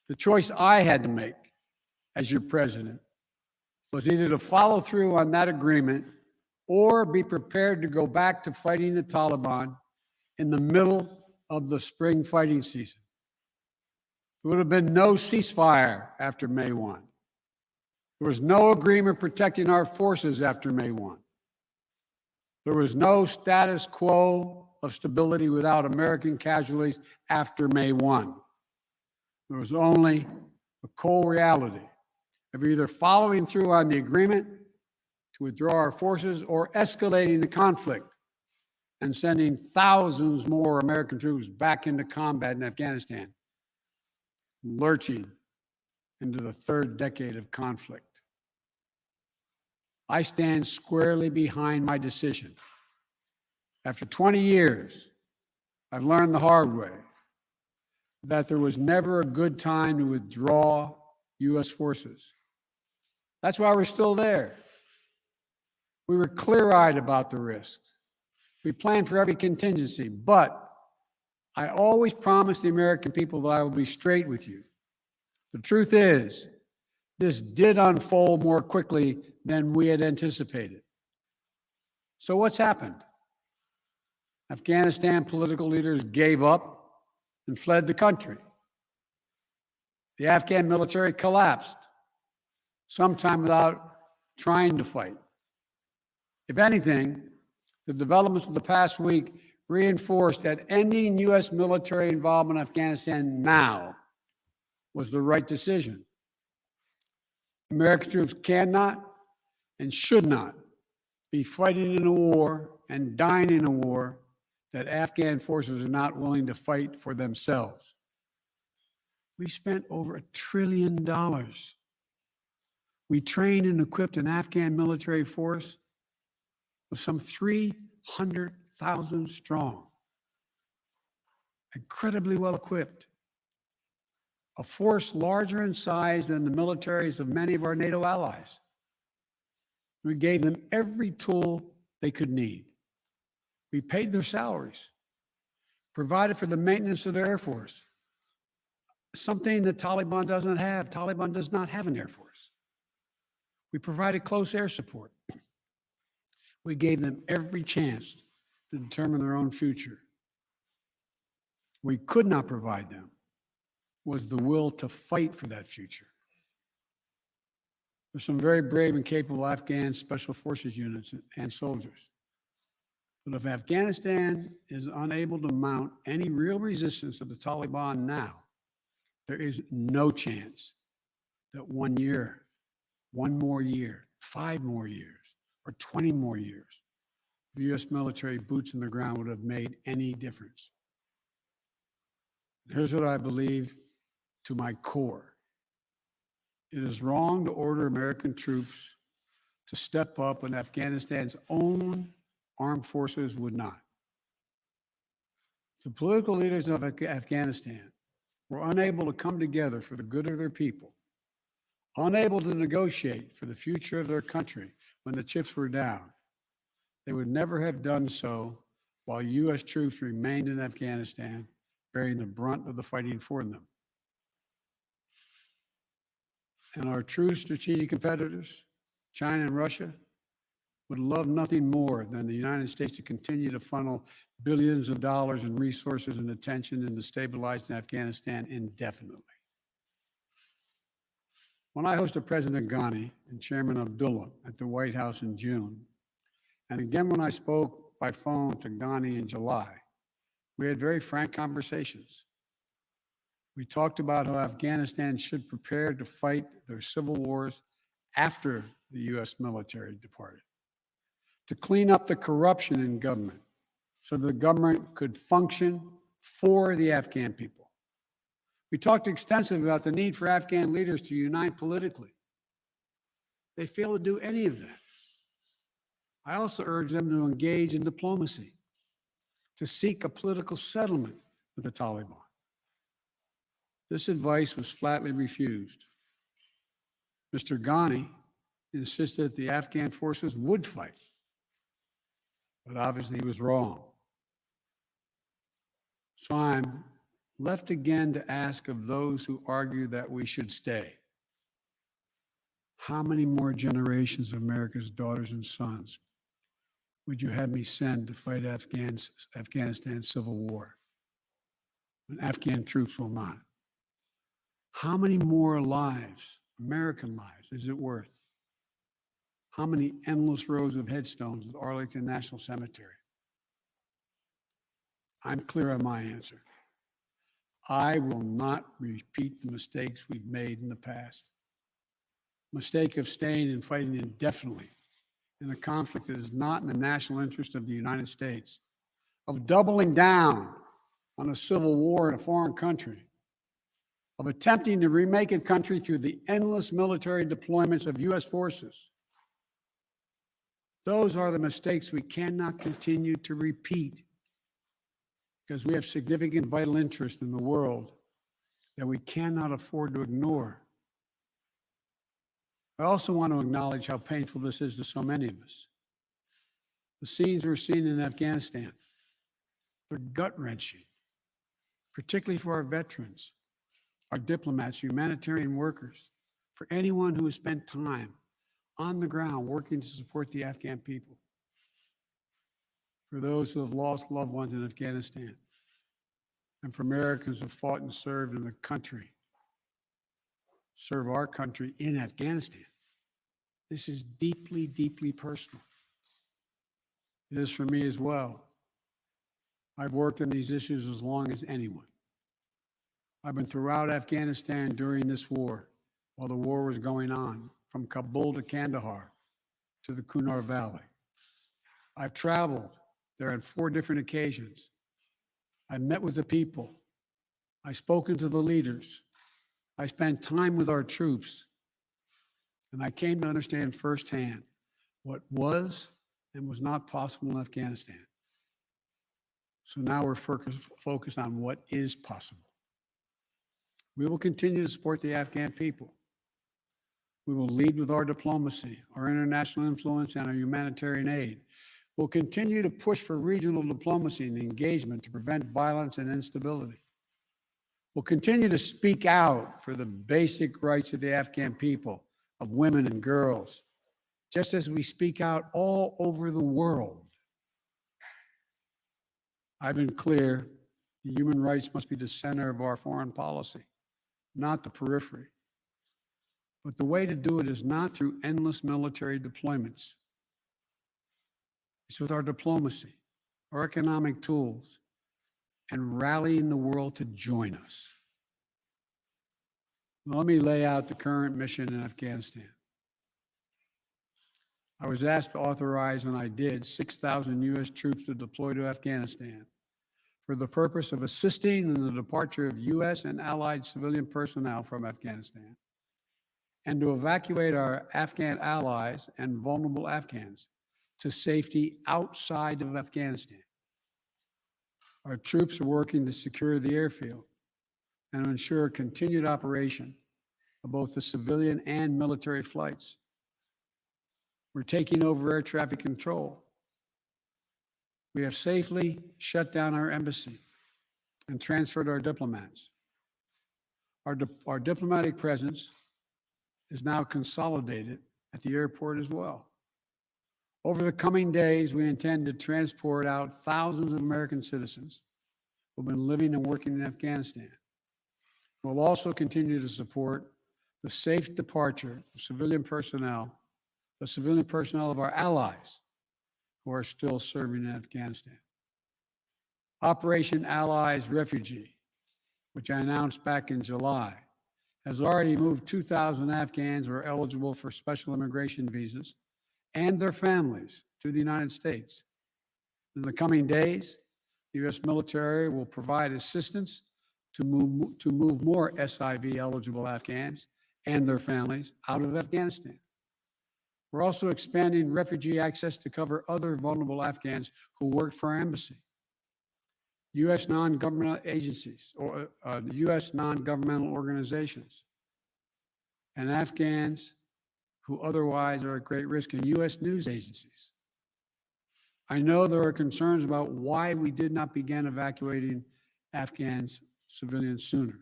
The choice I had to make as your president was either to follow through on that agreement or be prepared to go back to fighting the Taliban in the middle of the spring fighting season. There would have been no ceasefire after May 1. There was no agreement protecting our forces after May 1. There was no status quo of stability without American casualties after May 1. There was only a cold reality of either following through on the agreement to withdraw our forces or escalating the conflict and sending thousands more American troops back into combat in Afghanistan, lurching into the third decade of conflict. I stand squarely behind my decision. After 20 years, I've learned the hard way that there was never a good time to withdraw U.S. forces. That's why we're still there. We were clear-eyed about the risks. We planned for every contingency, but I always promised the American people that I will be straight with you. The truth is, this did unfold more quickly than we had anticipated. So what's happened? Afghanistan political leaders gave up and fled the country. The Afghan military collapsed, sometime without trying to fight. If anything, the developments of the past week reinforced that ending U.S. military involvement in Afghanistan now was the right decision. American troops cannot and should not be fighting in a war and dying in a war that Afghan forces are not willing to fight for themselves. We spent over $1 trillion. We trained and equipped an Afghan military force of some 300,000 strong, incredibly well equipped, a force larger in size than the militaries of many of our NATO allies. We gave them every tool they could need. We paid their salaries, provided for the maintenance of their Air Force, something that Taliban doesn't have. Taliban does not have an Air Force. We provided close air support. We gave them every chance to determine their own future. We could not provide them was the will to fight for that future. There's some very brave and capable Afghan special forces units and soldiers. But if Afghanistan is unable to mount any real resistance to the Taliban now, there is no chance that 1 year, 1 more year, 5 more years, or 20 more years, the U.S. military boots on the ground would have made any difference. Here's what I believe to my core. It is wrong to order American troops to step up when Afghanistan's own armed forces would not. The political leaders of Afghanistan were unable to come together for the good of their people, unable to negotiate for the future of their country when the chips were down. They would never have done so while U.S. troops remained in Afghanistan, bearing the brunt of the fighting for them. And our true strategic competitors, China and Russia, would love nothing more than the United States to continue to funnel billions of dollars in resources and attention into stabilizing Afghanistan indefinitely. When I hosted President Ghani and Chairman Abdullah at the White House in June, and again when I spoke by phone to Ghani in July, we had very frank conversations. We talked about how Afghanistan should prepare to fight their civil wars after the U.S. military departed, to clean up the corruption in government so the government could function for the Afghan people. We talked extensively about the need for Afghan leaders to unite politically. They failed to do any of that. I also urged them to engage in diplomacy, to seek a political settlement with the Taliban. This advice was flatly refused. Mr. Ghani insisted that the Afghan forces would fight, but obviously he was wrong. So I'm left again to ask of those who argue that we should stay. How many more generations of America's daughters and sons would you have me send to fight Afghanistan's civil war when Afghan troops will not? How many more lives, American lives, is it worth? How many endless rows of headstones at Arlington National Cemetery? I'm clear on my answer. I will not repeat the mistakes we've made in the past. Mistake of staying and fighting indefinitely in a conflict that is not in the national interest of the United States, of doubling down on a civil war in a foreign country, of attempting to remake a country through the endless military deployments of U.S. forces. Those are the mistakes we cannot continue to repeat because we have significant vital interest in the world that we cannot afford to ignore. I also want to acknowledge how painful this is to so many of us. The scenes we're seeing in Afghanistan, they're gut-wrenching, particularly for our veterans, our diplomats, humanitarian workers, for anyone who has spent time on the ground working to support the Afghan people, for those who have lost loved ones in Afghanistan, and for Americans who fought and served in the country, serve our country in Afghanistan. This is deeply, deeply personal. It is for me as well. I've worked on these issues as long as anyone. I've been throughout Afghanistan during this war, while the war was going on, from Kabul to Kandahar to the Kunar Valley. I've traveled there on 4 different occasions. I met with the people. I've spoken to the leaders. I spent time with our troops. And I came to understand firsthand what was and was not possible in Afghanistan. So now we're focused on what is possible. We will continue to support the Afghan people. We will lead with our diplomacy, our international influence, and our humanitarian aid. We'll continue to push for regional diplomacy and engagement to prevent violence and instability. We'll continue to speak out for the basic rights of the Afghan people, of women and girls, just as we speak out all over the world. I've been clear, the human rights must be the center of our foreign policy, not the periphery. But the way to do it is not through endless military deployments. It's with our diplomacy, our economic tools, and rallying the world to join us. Let me lay out the current mission in Afghanistan. I was asked to authorize, and I did, 6,000 U.S. troops to deploy to Afghanistan for the purpose of assisting in the departure of U.S. and allied civilian personnel from Afghanistan, and to evacuate our Afghan allies and vulnerable Afghans to safety outside of Afghanistan. Our troops are working to secure the airfield and ensure continued operation of both the civilian and military flights. We're taking over air traffic control. We have safely shut down our embassy and transferred our diplomats. Our diplomatic presence is now consolidated at the airport as well. Over the coming days, we intend to transport out thousands of American citizens who've been living and working in Afghanistan. We'll also continue to support the safe departure of civilian personnel, the civilian personnel of our allies who are still serving in Afghanistan. Operation Allies Refugee, which I announced back in July, has already moved 2,000 Afghans who are eligible for special immigration visas and their families to the United States. In the coming days, the U.S. military will provide assistance to move more SIV-eligible Afghans and their families out of Afghanistan. We're also expanding refugee access to cover other vulnerable Afghans who work for our embassy. U.S. non-governmental agencies or U.S. non-governmental organizations and Afghans who otherwise are at great risk, and U.S. news agencies. I know there are concerns about why we did not begin evacuating Afghans civilians sooner.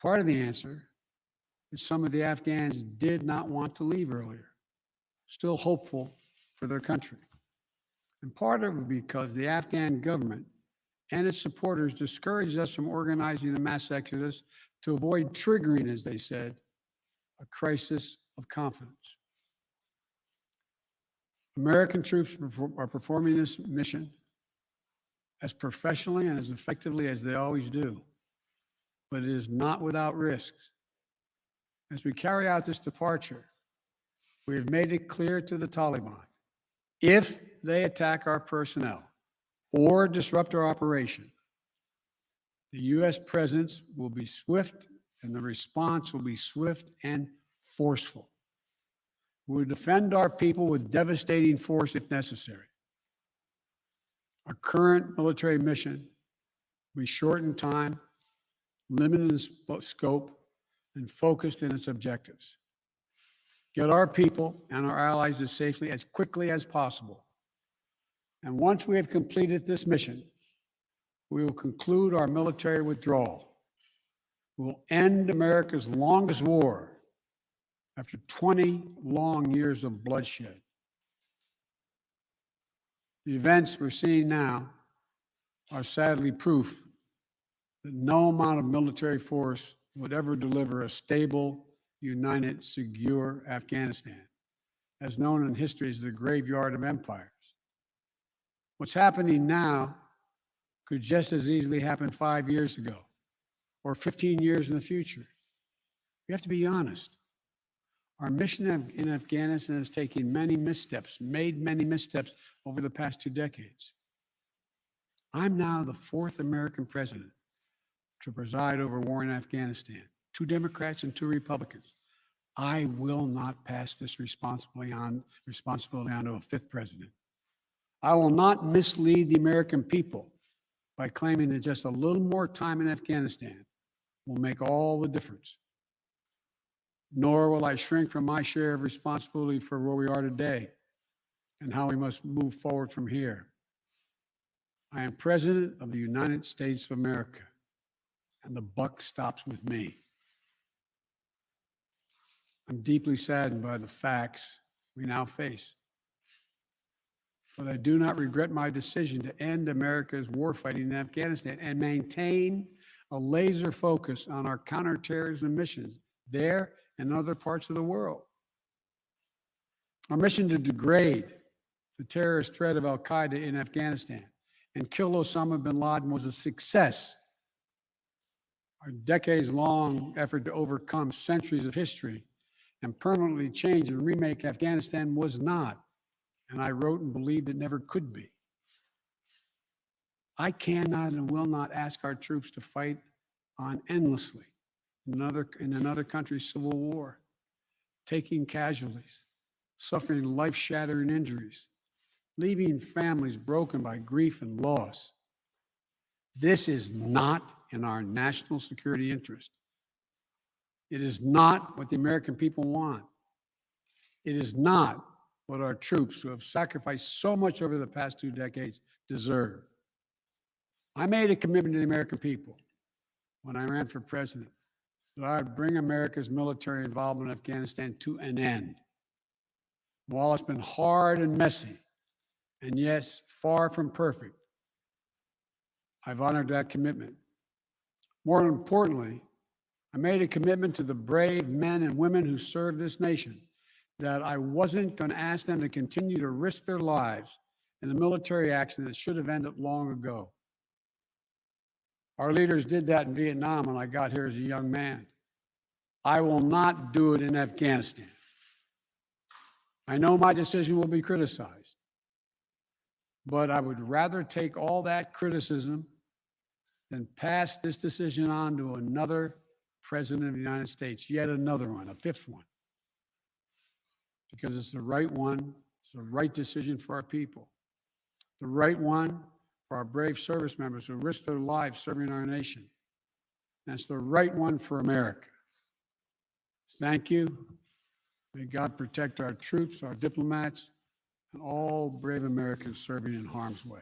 Part of the answer is some of the Afghans did not want to leave earlier, still hopeful for their country. And part of it because the Afghan government and its supporters discouraged us from organizing the mass exodus to avoid triggering, as they said, a crisis of confidence. American troops are performing this mission as professionally and as effectively as they always do, but it is not without risks. As we carry out this departure, we have made it clear to the Taliban, if they attack our personnel or disrupt our operation, the U.S. presence will be swift and the response will be swift and forceful. We will defend our people with devastating force if necessary. Our current military mission will be short in time, limited in scope, and focused in its objectives. Get our people and our allies as safely as quickly as possible. And once we have completed this mission, we will conclude our military withdrawal. We will end America's longest war after 20 long years of bloodshed. The events we're seeing now are sadly proof that no amount of military force would ever deliver a stable, united, secure Afghanistan, as known in history as the graveyard of empires. What's happening now could just as easily happen 5 years ago or 15 years in the future. We have to be honest. Our mission in Afghanistan has taken many missteps, made many missteps over the past 2 decades. I'm now the 4th American president to preside over war in Afghanistan, 2 Democrats and 2 Republicans. I will not pass this responsibility on to a 5th president. I will not mislead the American people by claiming that just a little more time in Afghanistan will make all the difference. Nor will I shrink from my share of responsibility for where we are today and how we must move forward from here. I am President of the United States of America, and the buck stops with me. I'm deeply saddened by the facts we now face, but I do not regret my decision to end America's warfighting in Afghanistan and maintain a laser focus on our counterterrorism missions there and other parts of the world. Our mission to degrade the terrorist threat of al-Qaeda in Afghanistan and kill Osama bin Laden was a success. Our decades-long effort to overcome centuries of history and permanently change and remake Afghanistan was not, and I wrote and believed it never could be. I cannot and will not ask our troops to fight on endlessly in another country's civil war, taking casualties, suffering life-shattering injuries, leaving families broken by grief and loss. This is not in our national security interest. It is not what the American people want. It is not what our troops, who have sacrificed so much over the past 2 decades, deserve. I made a commitment to the American people when I ran for president that I would bring America's military involvement in Afghanistan to an end. While it's been hard and messy, and yes, far from perfect, I've honored that commitment. More importantly, I made a commitment to the brave men and women who serve this nation that I wasn't going to ask them to continue to risk their lives in a military action that should have ended long ago. Our leaders did that in Vietnam when I got here as a young man. I will not do it in Afghanistan. I know my decision will be criticized, but I would rather take all that criticism than pass this decision on to another president of the United States, yet another one, a 5th one, because it's the right one, it's the right decision for our people, the right one for our brave service members who risk their lives serving our nation, and it's the right one for America. Thank you. May God protect our troops, our diplomats, and all brave Americans serving in harm's way.